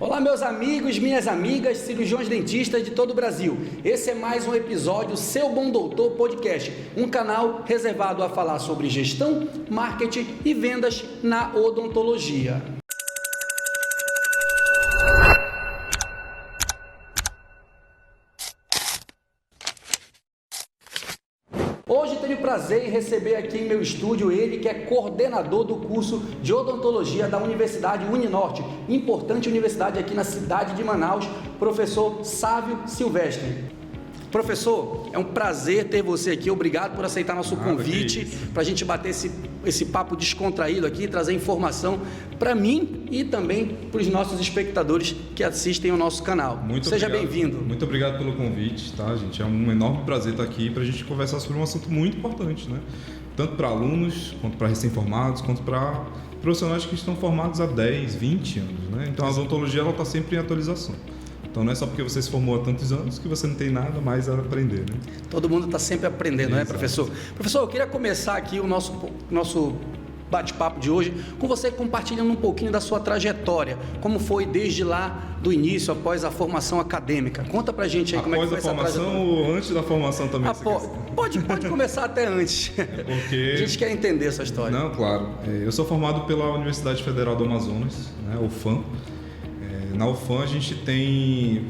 Olá, meus amigos, minhas amigas, cirurgiões dentistas de todo o Brasil. Esse é mais um episódio Seu Bom Doutor Podcast, um canal reservado a falar sobre gestão, marketing e vendas na odontologia. Hoje tenho o prazer em receber aqui em meu estúdio ele que é coordenador do curso de odontologia da Universidade Uninorte, importante universidade aqui na cidade de Manaus, professor Sávio Silvestre. Professor, é um prazer ter você aqui, obrigado por aceitar nosso convite para a gente bater esse papo descontraído aqui, trazer informação para mim e também para os nossos espectadores que assistem ao nosso canal. Seja bem-vindo. Muito obrigado pelo convite, tá, gente? É um enorme prazer estar aqui para a gente conversar sobre um assunto muito importante, né? Tanto para alunos, quanto para recém-formados, quanto para profissionais que estão formados há 10, 20 anos, né? Então a odontologia está sempre em atualização. Então não é só porque você se formou há tantos anos que você não tem nada mais a aprender, né? Todo mundo está sempre aprendendo, né, professor? Professor, eu queria começar aqui o nosso bate-papo de hoje com você compartilhando um pouquinho da sua trajetória, como foi desde lá do início, após a formação acadêmica. Conta pra gente aí como é que foi essa trajetória. Após a formação ou antes da formação também? Pode começar até antes. Porque... A gente quer entender essa história. Não, claro. Eu sou formado pela Universidade Federal do Amazonas, né, UFAM. Na UFAM a gente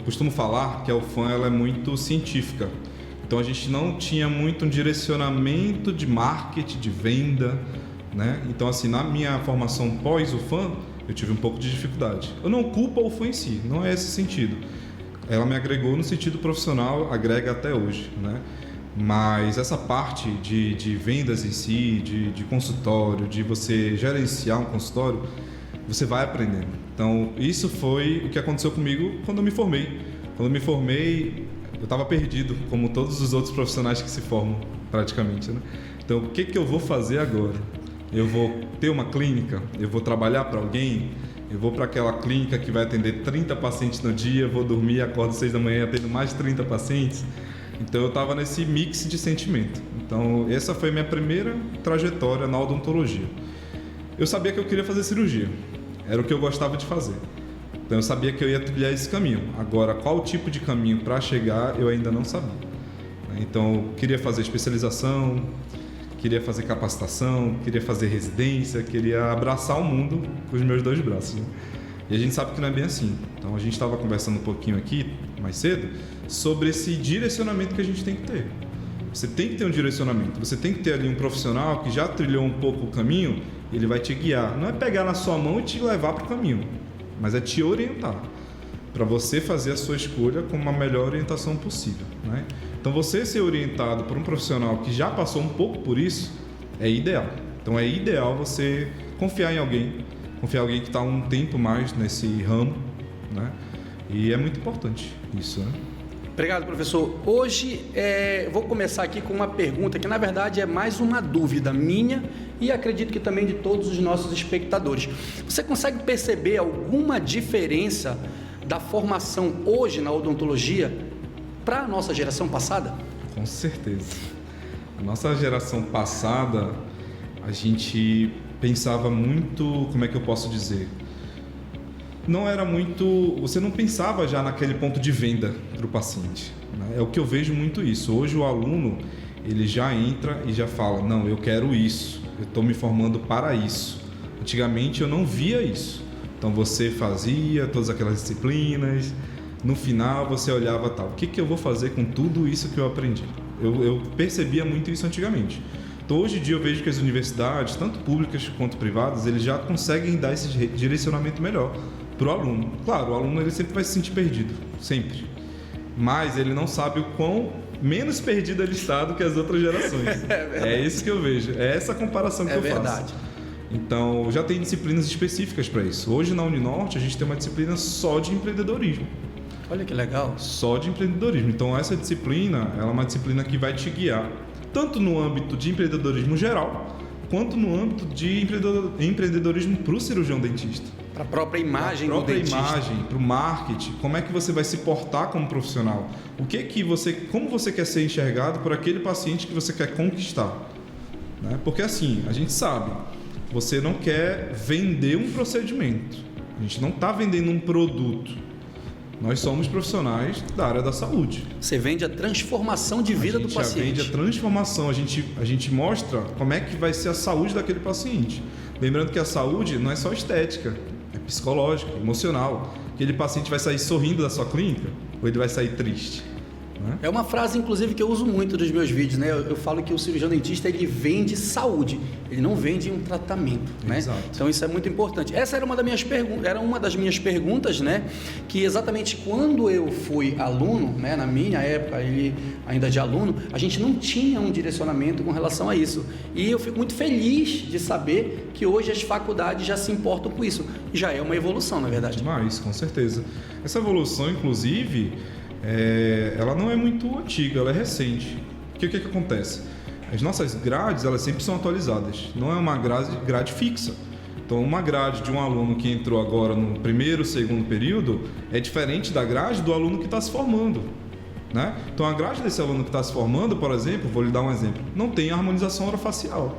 costumo falar que a UFAM ela é muito científica, então a gente não tinha muito um direcionamento de marketing, de venda, né? Então assim, na minha formação pós-UFAM eu tive um pouco de dificuldade. Eu não culpo a UFAM em si, não é esse sentido. Ela me agregou no sentido profissional, agrega até hoje, né? Mas essa parte de vendas em si, de consultório, de você gerenciar um consultório, você vai aprendendo. Então, isso foi o que aconteceu comigo quando eu me formei. Quando eu me formei, eu estava perdido, como todos os outros profissionais que se formam, praticamente, né? Então, o que eu vou fazer agora? Eu vou ter uma clínica? Eu vou trabalhar para alguém? Eu vou para aquela clínica que vai atender 30 pacientes no dia, vou dormir, acordo 6 da manhã atendo mais de 30 pacientes? Então, eu estava nesse mix de sentimento. Então, essa foi a minha primeira trajetória na odontologia. Eu sabia que eu queria fazer cirurgia. Era o que eu gostava de fazer. Então eu sabia que eu ia trilhar esse caminho. Agora, qual tipo de caminho para chegar, eu ainda não sabia. Então eu queria fazer especialização, queria fazer capacitação, queria fazer residência, queria abraçar o mundo com os meus 2 braços, né? E a gente sabe que não é bem assim. Então a gente estava conversando um pouquinho aqui, mais cedo, sobre esse direcionamento que a gente tem que ter. Você tem que ter um direcionamento, você tem que ter ali um profissional que já trilhou um pouco o caminho, ele vai te guiar. Não é pegar na sua mão e te levar para o caminho, mas é te orientar para você fazer a sua escolha com uma melhor orientação possível, né? Então você ser orientado por um profissional que já passou um pouco por isso é ideal. Então é ideal você confiar em alguém que está um tempo mais nesse ramo, né? E é muito importante isso, né? Obrigado, professor. Hoje vou começar aqui com uma pergunta que, na verdade, é mais uma dúvida minha e acredito que também de todos os nossos espectadores. Você consegue perceber alguma diferença da formação hoje na odontologia para a nossa geração passada? Com certeza. A nossa geração passada, a gente pensava muito, como é que eu posso dizer? Não era muito... Você não pensava já naquele ponto de venda para o paciente, né? É o que eu vejo muito isso. Hoje o aluno, ele já entra e já fala, não, eu quero isso, eu estou me formando para isso. Antigamente eu não via isso. Então você fazia todas aquelas disciplinas, no final você olhava, tal, o que eu vou fazer com tudo isso que eu aprendi? Eu percebia muito isso antigamente. Então hoje em dia eu vejo que as universidades, tanto públicas quanto privadas, eles já conseguem dar esse direcionamento melhor para o aluno. Claro, o aluno ele sempre vai se sentir perdido, sempre. Mas ele não sabe o quão menos perdido ele está do que as outras gerações. É isso que eu vejo, é essa comparação que eu faço. É verdade. Então, já tem disciplinas específicas para isso. Hoje na Uninorte a gente tem uma disciplina só de empreendedorismo. Olha que legal. Só de empreendedorismo. Então essa disciplina, ela é uma disciplina que vai te guiar, tanto no âmbito de empreendedorismo geral, quanto no âmbito de empreendedorismo para o cirurgião dentista. Para a própria imagem do dentista. Para a própria imagem, para o marketing, como é que você vai se portar como profissional? Como você quer ser enxergado por aquele paciente que você quer conquistar? Né? Porque assim, a gente sabe, você não quer vender um procedimento, A gente não está vendendo um produto. Nós somos profissionais da área da saúde. Você vende a transformação de vida do paciente. A gente vende a transformação, a gente mostra como é que vai ser a saúde daquele paciente. Lembrando que a saúde não é só estética, é psicológica, emocional. Aquele paciente vai sair sorrindo da sua clínica ou ele vai sair triste? É uma frase, inclusive, que eu uso muito nos meus vídeos, né? Eu falo que o cirurgião dentista, ele vende saúde, ele não vende um tratamento, né? Exato. Então isso é muito importante. Essa era uma das minhas perguntas, né? Que exatamente quando eu fui aluno, né? Na minha época, ele ainda de aluno, a gente não tinha um direcionamento com relação a isso. E eu fico muito feliz de saber que hoje as faculdades já se importam com isso. Já é uma evolução, na verdade. Demais, com certeza. Essa evolução, inclusive, ela não é muito antiga, ela é recente. Porque o que acontece? As nossas grades, elas sempre são atualizadas. Não é uma grade fixa. Então, uma grade de um aluno que entrou agora no primeiro, segundo período é diferente da grade do aluno que está se formando, né? Então, a grade desse aluno que está se formando, por exemplo, vou lhe dar um exemplo, não tem harmonização orofacial.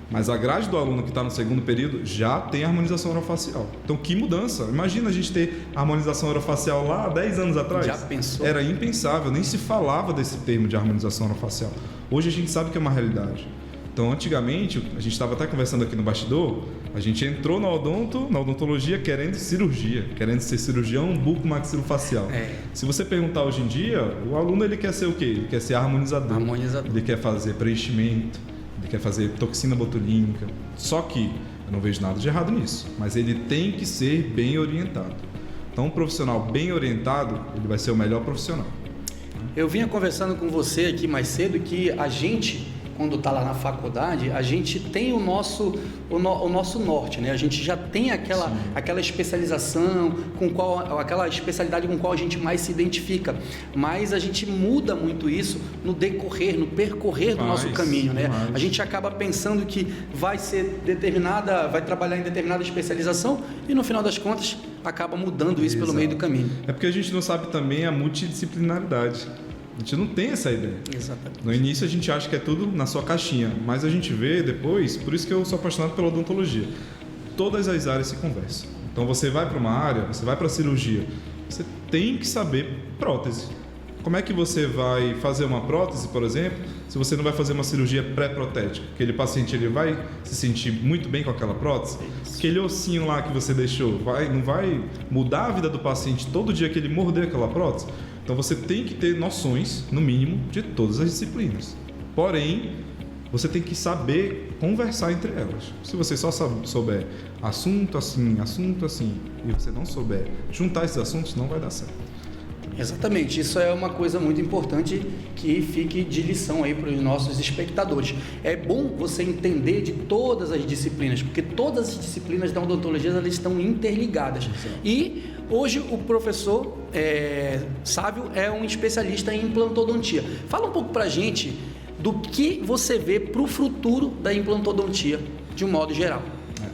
Mas a grade do aluno que está no segundo período já tem harmonização orofacial. Então, que mudança! Imagina a gente ter harmonização orofacial lá há 10 anos atrás. Já pensou? Era impensável, nem se falava desse termo de harmonização orofacial. Hoje a gente sabe que é uma realidade. Então, antigamente, a gente estava até conversando aqui no bastidor, a gente entrou na odontologia querendo cirurgia, querendo ser cirurgião bucomaxilofacial. Se você perguntar hoje em dia, o aluno ele quer ser o quê? Ele quer ser harmonizador. Ele quer fazer preenchimento. Ele quer fazer toxina botulínica. Só que eu não vejo nada de errado nisso, mas ele tem que ser bem orientado. Então, um profissional bem orientado, ele vai ser o melhor profissional. Eu vinha conversando com você aqui mais cedo que a gente, quando está lá na faculdade, a gente tem o nosso norte, né? A gente já tem aquela especialização, aquela especialidade com qual a gente mais se identifica, mas a gente muda muito isso no percorrer do nosso caminho, né? A gente acaba pensando que vai trabalhar em determinada especialização e no final das contas acaba mudando isso pelo meio do caminho. É porque a gente não sabe também a multidisciplinaridade. A gente não tem essa ideia. Exatamente. No início a gente acha que é tudo na sua caixinha, mas a gente vê depois, por isso que eu sou apaixonado pela odontologia. Todas as áreas se conversam. Então você vai para uma área, você vai para a cirurgia, você tem que saber prótese. Como é que você vai fazer uma prótese, por exemplo, se você não vai fazer uma cirurgia pré-protética? Aquele paciente ele vai se sentir muito bem com aquela prótese? Aquele ossinho lá que você deixou, não vai mudar a vida do paciente todo dia que ele morder aquela prótese? Então você tem que ter noções, no mínimo, de todas as disciplinas. Porém, você tem que saber conversar entre elas. Se você só souber assunto assim, e você não souber juntar esses assuntos, não vai dar certo. Exatamente, isso é uma coisa muito importante que fique de lição aí para os nossos espectadores. É bom você entender de todas as disciplinas, porque todas as disciplinas da odontologia elas estão interligadas. Exato. E hoje o professor Sávio é um especialista em implantodontia. Fala um pouco para a gente do que você vê para o futuro da implantodontia, de um modo geral.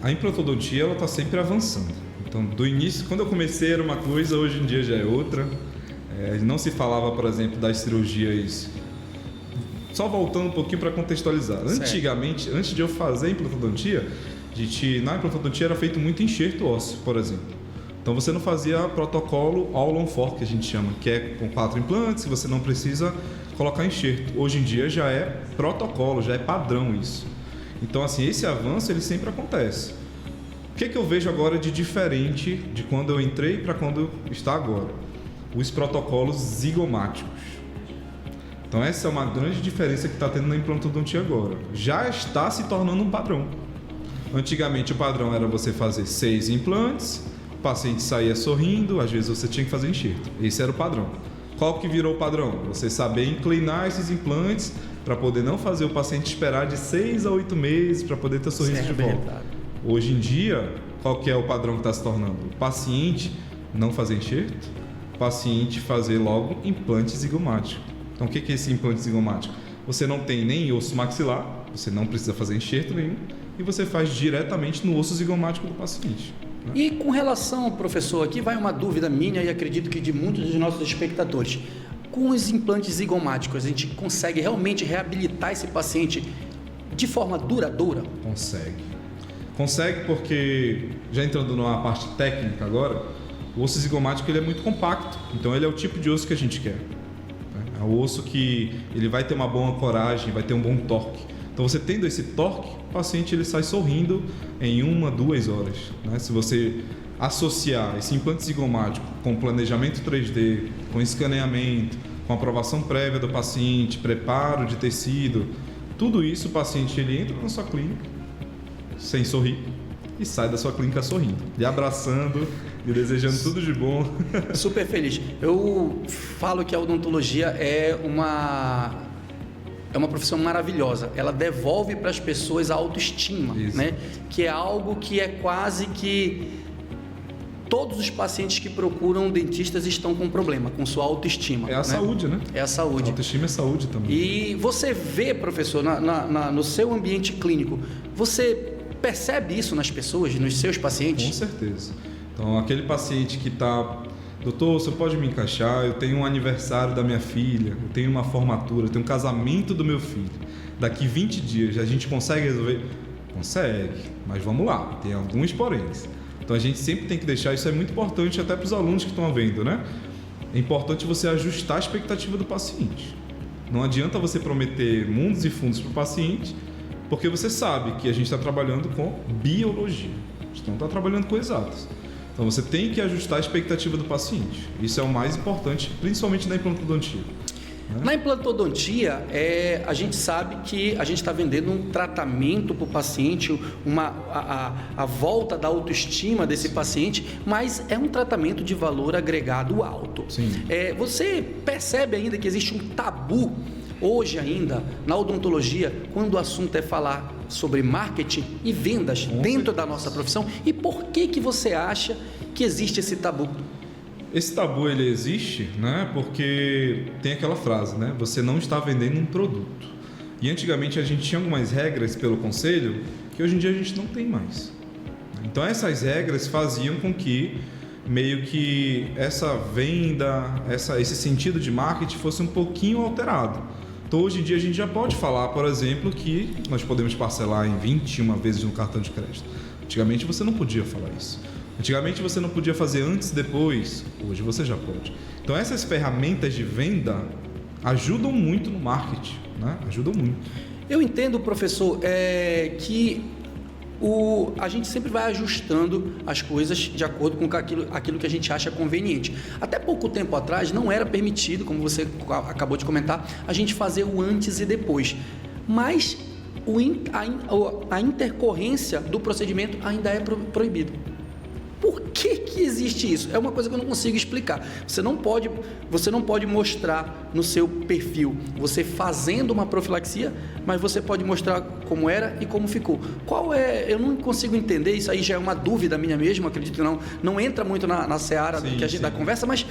A implantodontia está sempre avançando. Então, do início, quando eu comecei era uma coisa, hoje em dia já é outra. Não se falava, por exemplo, das cirurgias... Só voltando um pouquinho para contextualizar. Certo. Antigamente, antes de eu fazer a implantodontia, na implantodontia era feito muito enxerto ósseo, por exemplo. Então você não fazia protocolo all on 4, que a gente chama, que é com 4 implantes, você não precisa colocar enxerto. Hoje em dia já é protocolo, já é padrão isso. Então, assim, esse avanço ele sempre acontece. O que eu vejo agora de diferente de quando eu entrei para quando está agora? Os protocolos zigomáticos. Então essa é uma grande diferença que está tendo na implantodontia agora. Já está se tornando um padrão. Antigamente o padrão era você fazer 6 implantes, o paciente saía sorrindo, às vezes você tinha que fazer enxerto. Esse era o padrão. Qual que virou o padrão? Você saber inclinar esses implantes para poder não fazer o paciente esperar de 6 a 8 meses para poder ter sorriso de volta. Verdade. Hoje em dia, qual que é o padrão que está se tornando? O paciente não fazer enxerto, o paciente fazer logo implante zigomático. Então, o que é esse implante zigomático? Você não tem nem osso maxilar, você não precisa fazer enxerto nenhum, e você faz diretamente no osso zigomático do paciente. Né? E com relação, professor, aqui vai uma dúvida minha e acredito que de muitos dos nossos espectadores. Com os implantes zigomáticos, a gente consegue realmente reabilitar esse paciente de forma duradoura? Consegue. Consegue porque, já entrando numa parte técnica agora, o osso zigomático ele é muito compacto, então ele é o tipo de osso que a gente quer. É o osso que ele vai ter uma boa ancoragem, vai ter um bom torque. Então você tendo esse torque, o paciente ele sai sorrindo em 1-2 horas. Né? Se você associar esse implante zigomático com planejamento 3D, com escaneamento, com aprovação prévia do paciente, preparo de tecido, tudo isso o paciente ele entra na sua clínica sem sorrir e sai da sua clínica sorrindo, lhe abraçando, lhe desejando tudo de bom. Super feliz. Eu falo que a odontologia é uma profissão maravilhosa. Ela devolve para as pessoas a autoestima, né? Que é algo que é quase que todos os pacientes que procuram dentistas estão com problema, com sua autoestima. É a saúde, né? É a saúde. A autoestima é saúde também. E você vê, professor, no seu ambiente clínico, você percebe isso nas pessoas, nos seus pacientes? Com certeza. Então, aquele paciente que está... Doutor, você pode me encaixar? Eu tenho um aniversário da minha filha, eu tenho uma formatura, eu tenho um casamento do meu filho. Daqui 20 dias a gente consegue resolver? Consegue, mas vamos lá, tem alguns poréns. Então a gente sempre tem que deixar, isso é muito importante até para os alunos que estão vendo, né? É importante você ajustar a expectativa do paciente. Não adianta você prometer mundos e fundos para o paciente, porque você sabe que a gente está trabalhando com biologia, a gente não está trabalhando com exatos. Então você tem que ajustar a expectativa do paciente. Isso é o mais importante, principalmente na implantodontia. Na implantodontia, a gente sabe que a gente está vendendo um tratamento para o paciente, a volta da autoestima desse paciente, mas é um tratamento de valor agregado alto. Sim. Você percebe ainda que existe um tabu hoje ainda na odontologia quando o assunto é falar sobre marketing e vendas dentro da nossa profissão? E por que você acha que existe esse tabu? Esse tabu ele existe, né? Porque tem aquela frase, né? Você não está vendendo um produto. E antigamente a gente tinha algumas regras pelo conselho que hoje em dia a gente não tem mais. Então essas regras faziam com que meio que essa venda, esse sentido de marketing fosse um pouquinho alterado. Então hoje em dia a gente já pode falar, por exemplo, que nós podemos parcelar em 21 vezes no cartão de crédito. Antigamente você não podia falar isso. Antigamente você não podia fazer antes e depois, hoje você já pode. Então essas ferramentas de venda ajudam muito no marketing, né? Ajudam muito. Eu entendo, professor, que a gente sempre vai ajustando as coisas de acordo com aquilo que a gente acha conveniente. Até pouco tempo atrás não era permitido, como você acabou de comentar, a gente fazer o antes e depois. Mas a intercorrência do procedimento ainda é proibido. Por que existe isso? É uma coisa que eu não consigo explicar. Você não pode mostrar no seu perfil você fazendo uma profilaxia, mas você pode mostrar como era e como ficou. Eu não consigo entender, isso aí já é uma dúvida minha mesmo, acredito que não entra muito na seara da conversa, mas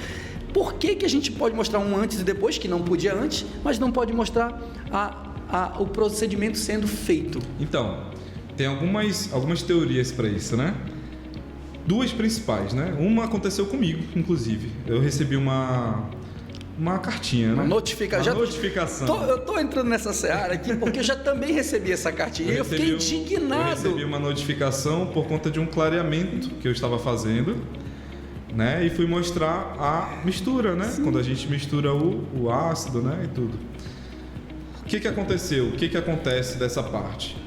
por que a gente pode mostrar um antes e depois, que não podia antes, mas não pode mostrar o procedimento sendo feito? Então, tem algumas teorias para isso, né? Duas principais, né? Uma aconteceu comigo, inclusive. Eu recebi uma cartinha, né? Uma notificação. Eu tô entrando nessa seara aqui porque eu já também recebi essa cartinha e eu fiquei indignado. Eu recebi uma notificação por conta de um clareamento que eu estava fazendo, né? E fui mostrar a mistura, né? Sim. Quando a gente mistura o ácido, né? E tudo. O que aconteceu? O que acontece dessa parte?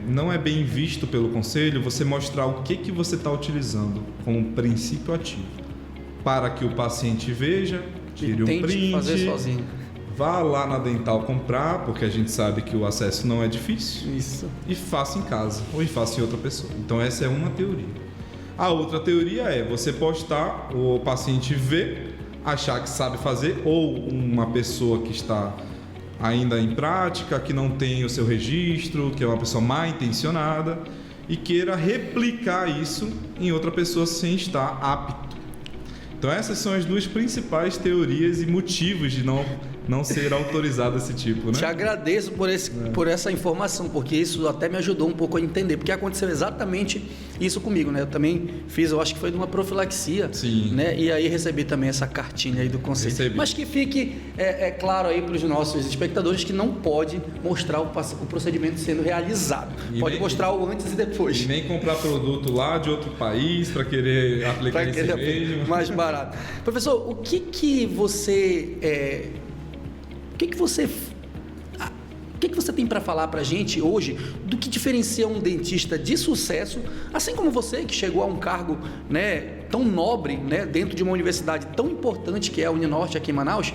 Não é bem visto pelo conselho você mostrar o que você está utilizando como princípio ativo, para que o paciente veja, tire um print, fazer sozinho. Vá lá na dental comprar, porque a gente sabe que o acesso não é difícil. Isso. E faça em casa, ou faça em outra pessoa. Então essa é uma teoria. A outra teoria é você postar, o paciente ver, achar que sabe fazer, ou uma pessoa que está ainda em prática, que não tem o seu registro, que é uma pessoa mal intencionada e queira replicar isso em outra pessoa sem estar apto. Então essas são as duas principais teorias e motivos de não ser autorizado esse tipo, né? Te agradeço por essa informação, porque isso até me ajudou um pouco a entender, porque aconteceu exatamente isso comigo, né? Eu também fiz, eu acho que foi de uma profilaxia, Sim. né? E aí recebi também essa cartinha aí do conselho. Recebi. Mas que fique claro aí para os nossos espectadores que não pode mostrar o procedimento sendo realizado. E pode nem, mostrar o antes e depois. E nem comprar produto lá de outro país para querer aplicar em si mesmo. Mais barato. Professor, o que você tem para falar para a gente hoje do que diferencia um dentista de sucesso, assim como você que chegou a um cargo, né, tão nobre, né, dentro de uma universidade tão importante que é a Uninorte aqui em Manaus,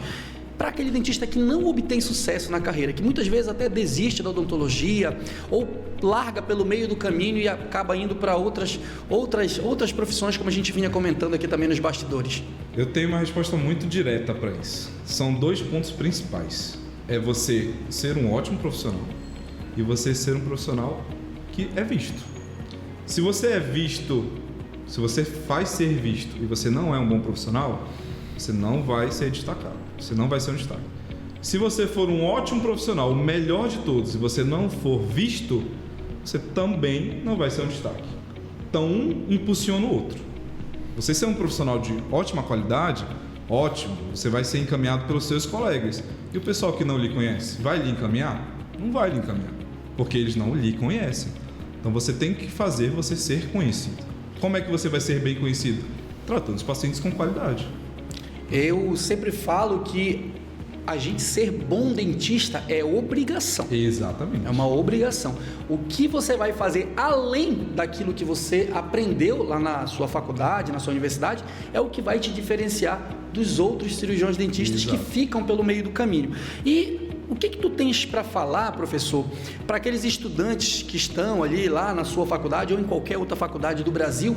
para aquele dentista que não obtém sucesso na carreira, que muitas vezes até desiste da odontologia ou larga pelo meio do caminho e acaba indo para outras profissões, como a gente vinha comentando aqui também nos bastidores? Eu tenho uma resposta muito direta para isso. São 2 pontos principais. É você ser um ótimo profissional e você ser um profissional que é visto. Se você é visto, se você faz ser visto e você não é um bom profissional, você não vai ser destacado, você não vai ser um destaque. Se você for um ótimo profissional, o melhor de todos, e você não for visto, você também não vai ser um destaque. Então, um impulsiona o outro. Você ser um profissional de ótima qualidade, ótimo, você vai ser encaminhado pelos seus colegas. E o pessoal que não lhe conhece, vai lhe encaminhar? Não vai lhe encaminhar, porque eles não lhe conhecem. Então você tem que fazer você ser conhecido. Como é que você vai ser bem conhecido? Tratando os pacientes com qualidade. Eu sempre falo que a gente ser bom dentista é obrigação. Exatamente. É uma obrigação. O que você vai fazer além daquilo que você aprendeu lá na sua faculdade, na sua universidade, é o que vai te diferenciar dos outros cirurgiões dentistas. Exato. Que ficam pelo meio do caminho. E o que tu tens para falar, professor, para aqueles estudantes que estão ali lá na sua faculdade ou em qualquer outra faculdade do Brasil,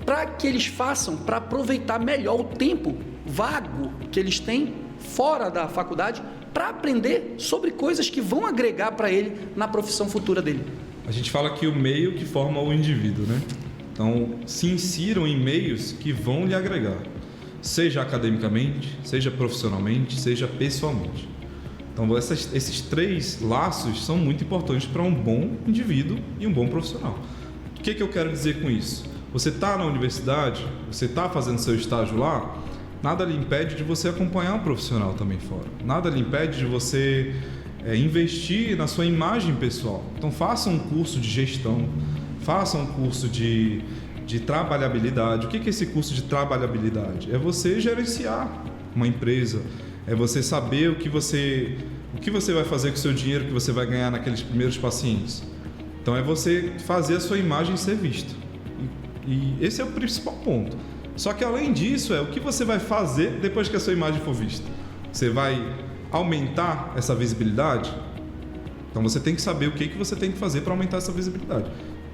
para que eles façam, para aproveitar melhor o tempo vago que eles têm fora da faculdade, para aprender sobre coisas que vão agregar para ele na profissão futura dele? A gente fala que o meio que forma o indivíduo, né? Então, se insiram em meios que vão lhe agregar, seja academicamente, seja profissionalmente, seja pessoalmente. Então, esses 3 laços são muito importantes para um bom indivíduo e um bom profissional. O que eu quero dizer com isso? Você está na universidade, você está fazendo seu estágio lá, nada lhe impede de você acompanhar um profissional também fora. Nada lhe impede de você investir na sua imagem pessoal. Então, faça um curso de gestão, faça um curso de trabalhabilidade. O que é esse curso de trabalhabilidade? É você gerenciar uma empresa, é você saber o que você vai fazer com o seu dinheiro que você vai ganhar naqueles primeiros pacientes. Então, é você fazer a sua imagem ser vista. E esse é o principal ponto. Só que além disso, o que você vai fazer depois que a sua imagem for vista? Você vai aumentar essa visibilidade? Então você tem que saber o que você tem que fazer para aumentar essa visibilidade.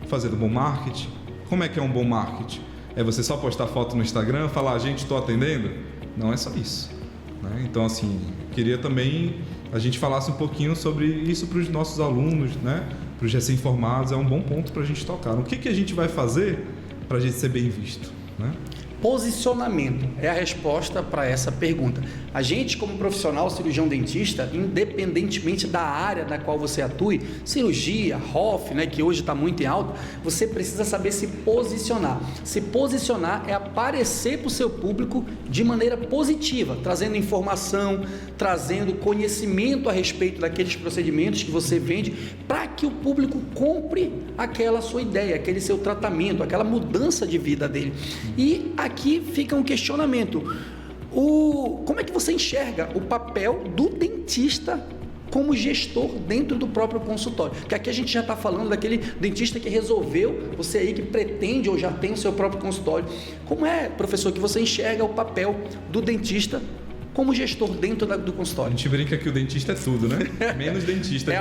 Fazer um bom marketing. Como é que é um bom marketing? É você só postar foto no Instagram e falar, gente, estou atendendo? Não é só isso, né? Então, assim, queria também a gente falasse um pouquinho sobre isso para os nossos alunos, né? Para os recém-formados, é um bom ponto para a gente tocar. O que a gente vai fazer para a gente ser bem visto, né? Posicionamento é a resposta para essa pergunta. A gente, como profissional cirurgião dentista, independentemente da área na qual você atue, cirurgia, ROF, né, que hoje está muito em alta, você precisa saber se posicionar. Se posicionar é aparecer para o seu público de maneira positiva, trazendo informação, trazendo conhecimento a respeito daqueles procedimentos que você vende, para que o público compre aquela sua ideia, aquele seu tratamento, aquela mudança de vida dele. E aqui fica um questionamento. Como é que você enxerga o papel do dentista como gestor dentro do próprio consultório? Porque aqui a gente já está falando daquele dentista que resolveu, você aí que pretende ou já tem o seu próprio consultório. Como é, professor, que você enxerga o papel do dentista como gestor dentro do consultório? A gente brinca que o dentista é tudo, né? Menos dentista.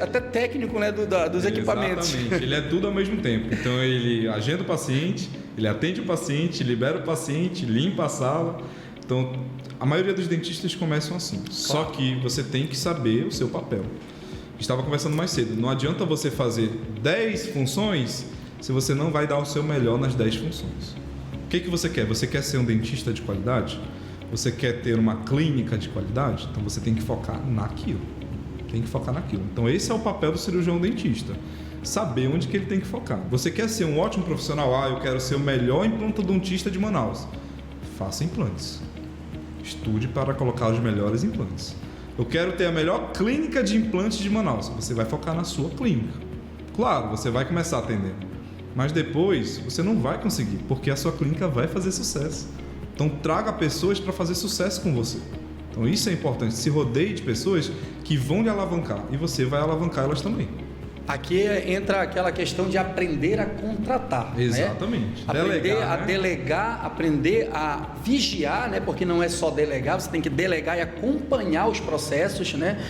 Até técnico, né, dos equipamentos. Exatamente, ele é tudo ao mesmo tempo. Então ele agenda o paciente, ele atende o paciente, libera o paciente, limpa a sala. Então a maioria dos dentistas começam assim. Claro. Só que você tem que saber o seu papel. Estava conversando mais cedo. Não adianta você fazer 10 funções se você não vai dar o seu melhor nas 10 funções. O que você quer? Você quer ser um dentista de qualidade? Você quer ter uma clínica de qualidade? Então você tem que focar naquilo. Tem que focar naquilo. Então esse é o papel do cirurgião dentista. saber onde que ele tem que focar. Você quer ser um ótimo profissional? Eu quero ser o melhor implantodontista de Manaus. Faça implantes. Estude para colocar os melhores implantes. Eu quero ter a melhor clínica de implantes de Manaus. Você vai focar na sua clínica. Claro, você vai começar atendendo. Mas depois você não vai conseguir, porque a sua clínica vai fazer sucesso. Então traga pessoas para fazer sucesso com você. Então isso é importante. Se rodeie de pessoas que vão lhe alavancar e você vai alavancar elas também. Aqui entra aquela questão de aprender a contratar. Exatamente. Né? Aprender a delegar, aprender a vigiar, né? Porque não é só delegar, você tem que delegar e acompanhar os processos, né?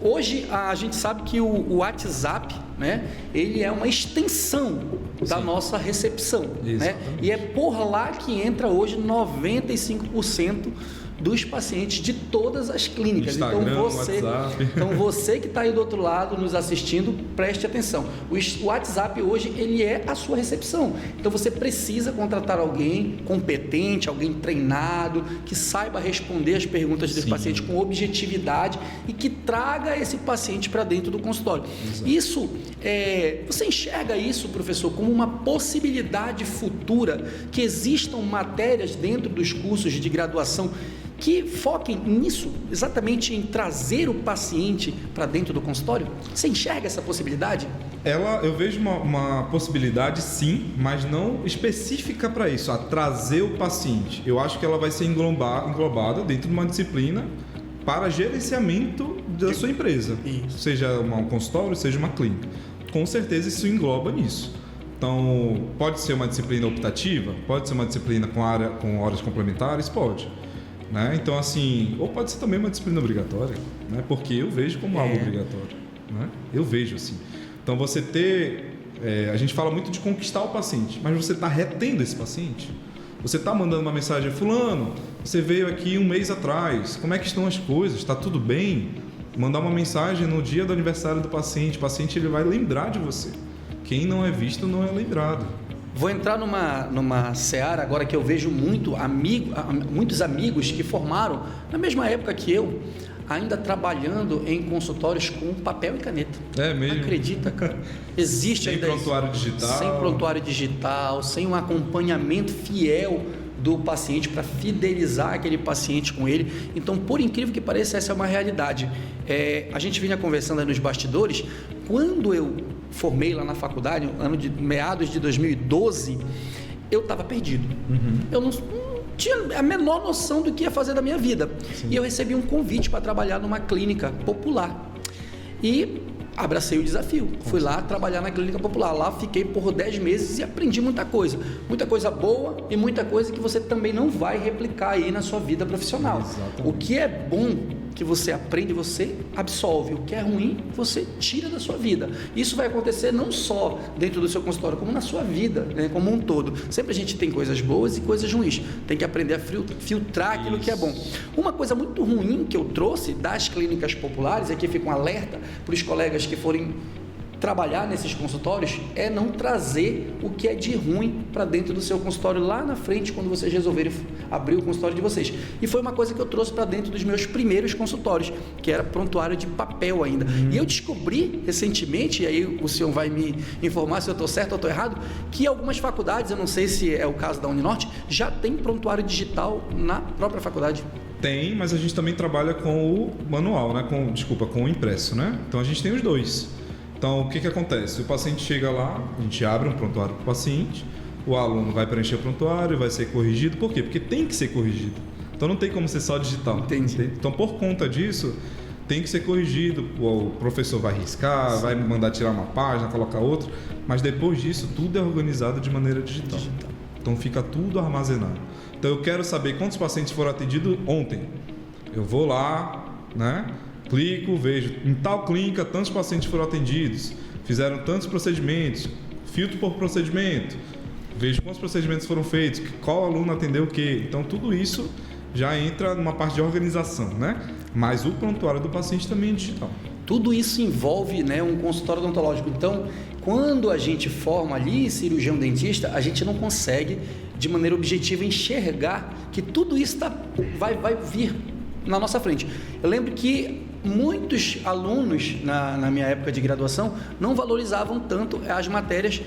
Hoje a gente sabe que o WhatsApp, né, ele é uma extensão da nossa recepção, né? E é por lá que entra hoje 95% dos pacientes de todas as clínicas. Instagram, então você que está aí do outro lado nos assistindo, preste atenção. O WhatsApp hoje ele é a sua recepção. Então você precisa contratar alguém competente, alguém treinado, que saiba responder as perguntas dos pacientes com objetividade e que traga esse paciente para dentro do consultório. Exato. Isso, você enxerga isso, professor, como uma possibilidade futura que existam matérias dentro dos cursos de graduação que foquem nisso, exatamente em trazer o paciente para dentro do consultório? Você enxerga essa possibilidade? Eu vejo uma possibilidade, sim, mas não específica para isso, a trazer o paciente. Eu acho que ela vai ser englobada dentro de uma disciplina para gerenciamento da sua empresa. Isso. Seja um consultório, seja uma clínica. Com certeza isso engloba nisso. Então, pode ser uma disciplina optativa? Pode ser uma disciplina com horas complementares? Pode. Né? Então, assim, ou pode ser também uma disciplina obrigatória, né? Porque eu vejo como algo obrigatório, né? Eu vejo assim. Então, você a gente fala muito de conquistar o paciente, mas você está retendo esse paciente? Você está mandando uma mensagem: fulano, você veio aqui um mês atrás, como é que estão as coisas? Está tudo bem? Mandar uma mensagem no dia do aniversário do paciente, o paciente ele vai lembrar de você. Quem não é visto não é lembrado. Vou entrar numa seara agora que eu vejo muitos amigos que formaram na mesma época que eu, ainda trabalhando em consultórios com papel e caneta. É mesmo? Acredita, cara? Existe sem ainda prontuário digital. Sem prontuário digital, sem um acompanhamento fiel do paciente para fidelizar aquele paciente com ele. Então, por incrível que pareça, essa é uma realidade. A gente vinha conversando aí nos bastidores. Quando eu formei lá na faculdade, meados de 2012, eu estava perdido. Eu não tinha a menor noção do que ia fazer da minha vida. Sim. E eu recebi um convite para trabalhar numa clínica popular. E abracei o desafio. Fui lá trabalhar na clínica popular. Lá fiquei por 10 meses e aprendi muita coisa. Muita coisa boa e muita coisa que você também não vai replicar aí na sua vida profissional. Exatamente. O que é bom que você aprende, você absolve. O que é ruim, você tira da sua vida. Isso vai acontecer não só dentro do seu consultório, como na sua vida, né, como um todo. Sempre a gente tem coisas boas e coisas ruins. Tem que aprender a filtrar aquilo que é bom. Uma coisa muito ruim que eu trouxe das clínicas populares, aqui fica um alerta para os colegas que forem trabalhar nesses consultórios, é não trazer o que é de ruim para dentro do seu consultório lá na frente, quando vocês resolverem abrir o consultório de vocês. E foi uma coisa que eu trouxe para dentro dos meus primeiros consultórios, que era prontuário de papel ainda. E eu descobri recentemente, e aí o senhor vai me informar se eu estou certo ou estou errado, que algumas faculdades, eu não sei se é o caso da Uninorte, já tem prontuário digital na própria faculdade. Tem, mas a gente também trabalha com o manual, né? Com o impresso, né? Então a gente tem os dois. Então, o que acontece? O paciente chega lá, a gente abre um prontuário para o paciente, o aluno vai preencher o prontuário, vai ser corrigido. Por quê? Porque tem que ser corrigido. Então, não tem como ser só digital. Entendi. Então, por conta disso, tem que ser corrigido. O professor vai riscar, vai mandar tirar uma página, colocar outra, mas depois disso, tudo é organizado de maneira digital. Então, fica tudo armazenado. Então, eu quero saber quantos pacientes foram atendidos ontem. Eu vou lá, né? Clico, vejo, em tal clínica, tantos pacientes foram atendidos, fizeram tantos procedimentos, filtro por procedimento, vejo quantos procedimentos foram feitos, qual aluno atendeu o quê. Então, tudo isso já entra numa parte de organização, né? Mas o prontuário do paciente também é digital. Tudo isso envolve, né, um consultório odontológico. Então, quando a gente forma ali cirurgião dentista, a gente não consegue, de maneira objetiva, enxergar que tudo isso vai vir na nossa frente. Eu lembro que muitos alunos, na minha época de graduação, não valorizavam tanto as matérias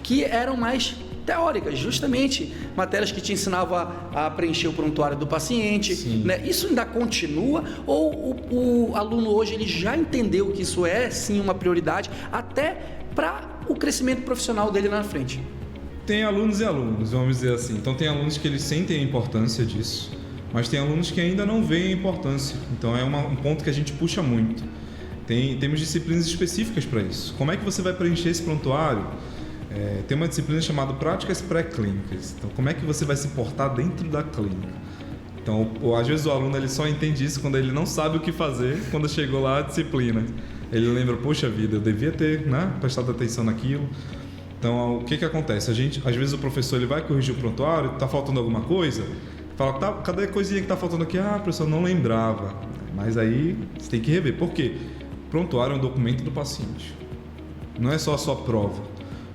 que eram mais teóricas, justamente matérias que te ensinavam a preencher o prontuário do paciente, né? Isso ainda continua ou o aluno hoje ele já entendeu que isso é sim uma prioridade até para o crescimento profissional dele lá na frente? Tem alunos e alunos, vamos dizer assim. Então tem alunos que eles sentem a importância disso, mas tem alunos que ainda não veem a importância. Então é um ponto que a gente puxa muito. Temos disciplinas específicas para isso. Como é que você vai preencher esse prontuário? Tem uma disciplina chamada Práticas Pré-Clínicas. Então, como é que você vai se portar dentro da clínica? Então, às vezes o aluno ele só entende isso quando ele não sabe o que fazer quando chegou lá a disciplina. Ele lembra, poxa vida, eu devia ter, né, prestado atenção naquilo. Então, o que acontece? Às vezes o professor ele vai corrigir o prontuário, está faltando alguma coisa, fala, cadê a coisinha que está faltando aqui? Ah, professor, não lembrava. Mas aí você tem que rever. Por quê? Prontuário é um documento do paciente. Não é só a sua prova.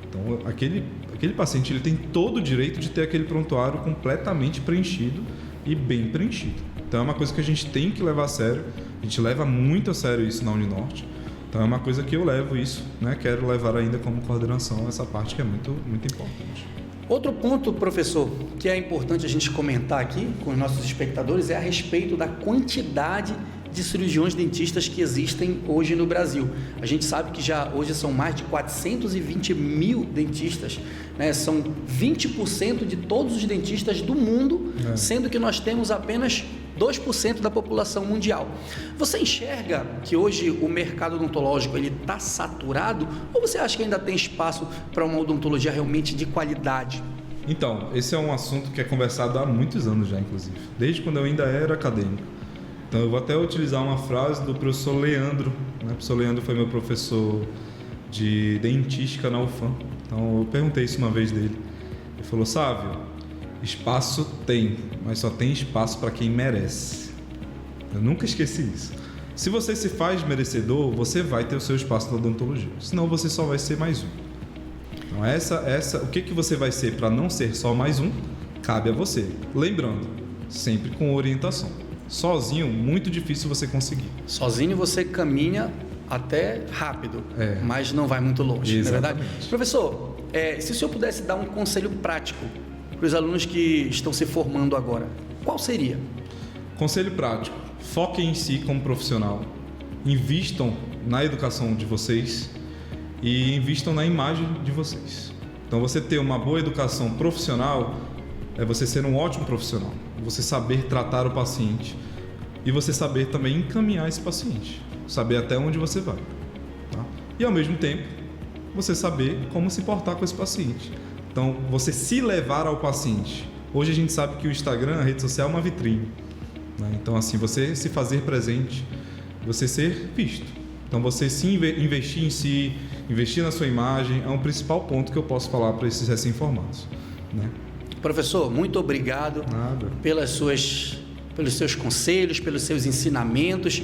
Então, aquele paciente ele tem todo o direito de ter aquele prontuário completamente preenchido e bem preenchido. Então, é uma coisa que a gente tem que levar a sério. A gente leva muito a sério isso na Uninorte. Então, é uma coisa que eu levo isso, né? Quero levar ainda como coordenação essa parte que é muito, muito importante. Outro ponto, professor, que é importante a gente comentar aqui com os nossos espectadores é a respeito da quantidade de cirurgiões dentistas que existem hoje no Brasil. A gente sabe que já hoje são mais de 420 mil dentistas, né? São 20% de todos os dentistas do mundo, sendo que nós temos apenas 2% da população mundial. Você enxerga que hoje o mercado odontológico está saturado ou você acha que ainda tem espaço para uma odontologia realmente de qualidade? Então, esse é um assunto que é conversado há muitos anos já, inclusive, desde quando eu ainda era acadêmico. Então, eu vou até utilizar uma frase do professor Leandro. O professor Leandro foi meu professor de dentística na UFAM. Então, eu perguntei isso uma vez dele. Ele falou, Sávio, espaço tem, mas só tem espaço para quem merece. Eu nunca esqueci isso. Se você se faz merecedor, você vai ter o seu espaço na odontologia. Senão, você só vai ser mais um. Então, o que você vai ser para não ser só mais um, cabe a você. Lembrando, sempre com orientação. Sozinho, muito difícil você conseguir. Sozinho você caminha até rápido, mas não vai muito longe, não é verdade? Professor, se o senhor pudesse dar um conselho prático para os alunos que estão se formando agora, qual seria? Conselho prático, foquem em si como profissional, invistam na educação de vocês e invistam na imagem de vocês. Então, você ter uma boa educação profissional é você ser um ótimo profissional, você saber tratar o paciente e você saber também encaminhar esse paciente, saber até onde você vai, tá? E ao mesmo tempo, você saber como se portar com esse paciente. Então, você se levar ao paciente. Hoje a gente sabe que o Instagram, a rede social, é uma vitrine, né? Então, assim, você se fazer presente, você ser visto. Então, você se investir em si, investir na sua imagem, é um principal ponto que eu posso falar para esses recém-formados, né? Professor, muito obrigado pelos seus conselhos, pelos seus ensinamentos.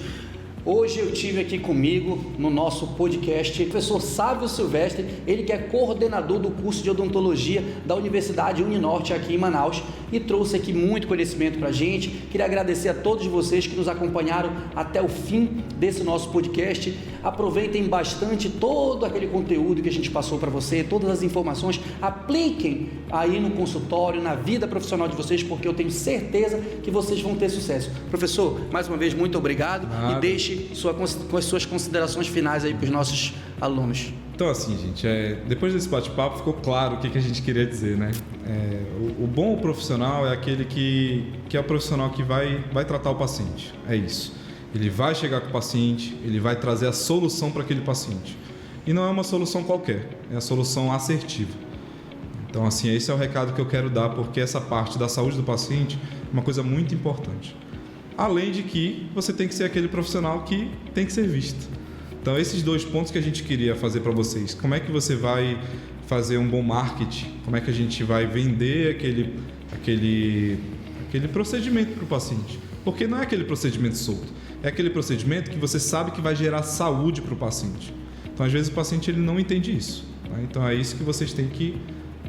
Hoje eu tive aqui comigo no nosso podcast o professor Sávio Silvestre, ele que é coordenador do curso de odontologia da Universidade Uninorte aqui em Manaus e trouxe aqui muito conhecimento para a gente. Queria agradecer a todos vocês que nos acompanharam até o fim desse nosso podcast. Aproveitem bastante todo aquele conteúdo que a gente passou para você, todas as informações, apliquem aí no consultório, na vida profissional de vocês, porque eu tenho certeza que vocês vão ter sucesso. Professor, mais uma vez, muito obrigado e deixe com as suas considerações finais aí para os nossos alunos. Então, assim, gente, depois desse bate-papo ficou claro o que a gente queria dizer, né? O bom profissional é aquele que é o profissional que vai tratar o paciente. É isso. Ele vai chegar com o paciente, ele vai trazer a solução para aquele paciente. E não é uma solução qualquer, é a solução assertiva. Então, assim, esse é o recado que eu quero dar, porque essa parte da saúde do paciente é uma coisa muito importante. Além de que você tem que ser aquele profissional que tem que ser visto. Então, esses dois pontos que a gente queria fazer para vocês. Como é que você vai fazer um bom marketing? Como é que a gente vai vender aquele procedimento para o paciente? Porque não é aquele procedimento solto. É aquele procedimento que você sabe que vai gerar saúde para o paciente. Então, às vezes, o paciente ele não entende isso, né? Então, é isso que vocês têm que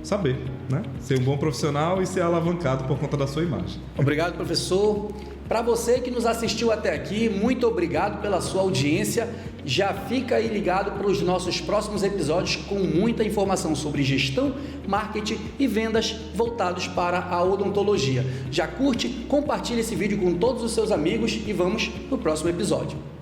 saber, né? Ser um bom profissional e ser alavancado por conta da sua imagem. Obrigado, professor. Para você que nos assistiu até aqui, muito obrigado pela sua audiência. Já fica aí ligado para os nossos próximos episódios com muita informação sobre gestão, marketing e vendas voltados para a odontologia. Já curte, compartilha esse vídeo com todos os seus amigos e vamos para o próximo episódio.